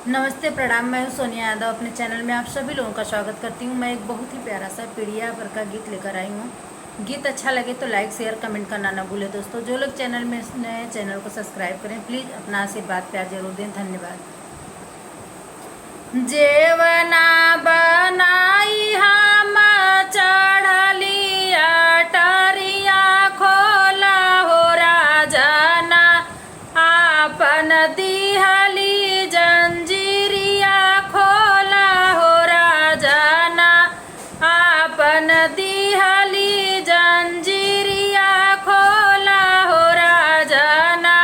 नमस्ते प्रणाम। मैं हूँ सोनिया यादव। अपने चैनल में आप सभी लोगों का स्वागत करती हूँ। मैं एक बहुत ही प्यारा सा पीड़िया पर का गीत लेकर आई हूँ। गीत अच्छा लगे तो लाइक शेयर कमेंट करना ना भूलें दोस्तों। जो लोग चैनल में नए चैनल को सब्सक्राइब करें, प्लीज़ अपना आशीर्वाद प्यार जरूर दें। धन्यवाद। जेवना बनाई हम चढ़ली अटरिया, खोला हो राजना आपन दिहली जंजीरिया, खोला हो राजना आपन दिहली जंजीरिया, खोला हो राजना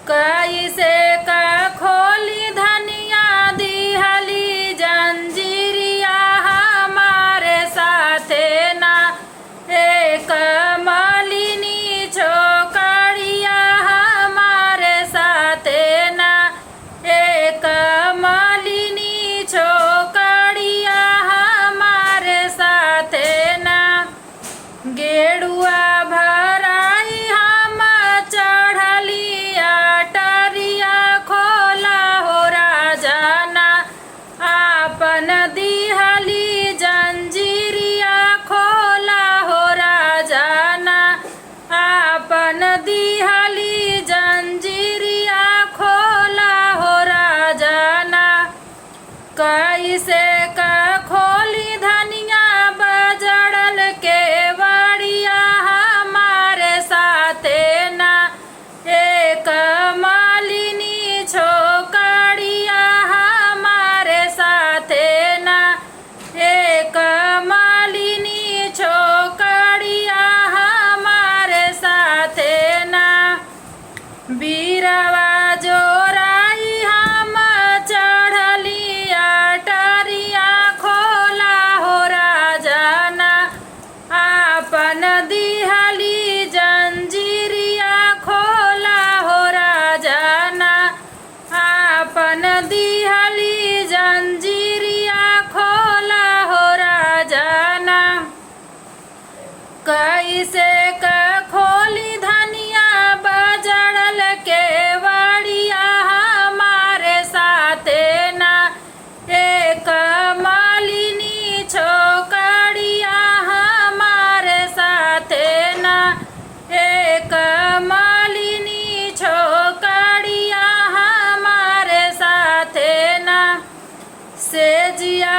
कैसे का खोली धनिया दिहली जंजीरिया, हमारे साथे ना एक मालिनी छोकरिया, हमारे साथे ना एक मालिनी छोकरिया, हमारे साथे ना गेड़ुआ भराई हम चढ़ली अटरिया, खोला हो राजना आपन दिहली जंजीरिया, खोला हो राजना आपन दिहली जंजीरिया, खोला हो राजना कैसे का खोली धनिया बजड़ल के बड़िया, हमारे साथे ना एक मालिनी छोकरिया, हमारे साथे ना एक मालिनी छोकरिया, हमारे साथे ना बीरवा जोराई हम चढ़ली अटरिया, खोला हो राजना आपन दिहली जंजीरिया, खोला हो राजना आपन दिहली जंजीरिया, खोला हो राजना कैसे का खोली धनिया बजड़ल के बड़िया, हमारे साथे ना एक मालिनी छोकरिया, हमारे साथे ना एक मालिनी छोकरिया, हमारे साथे ना सेजिया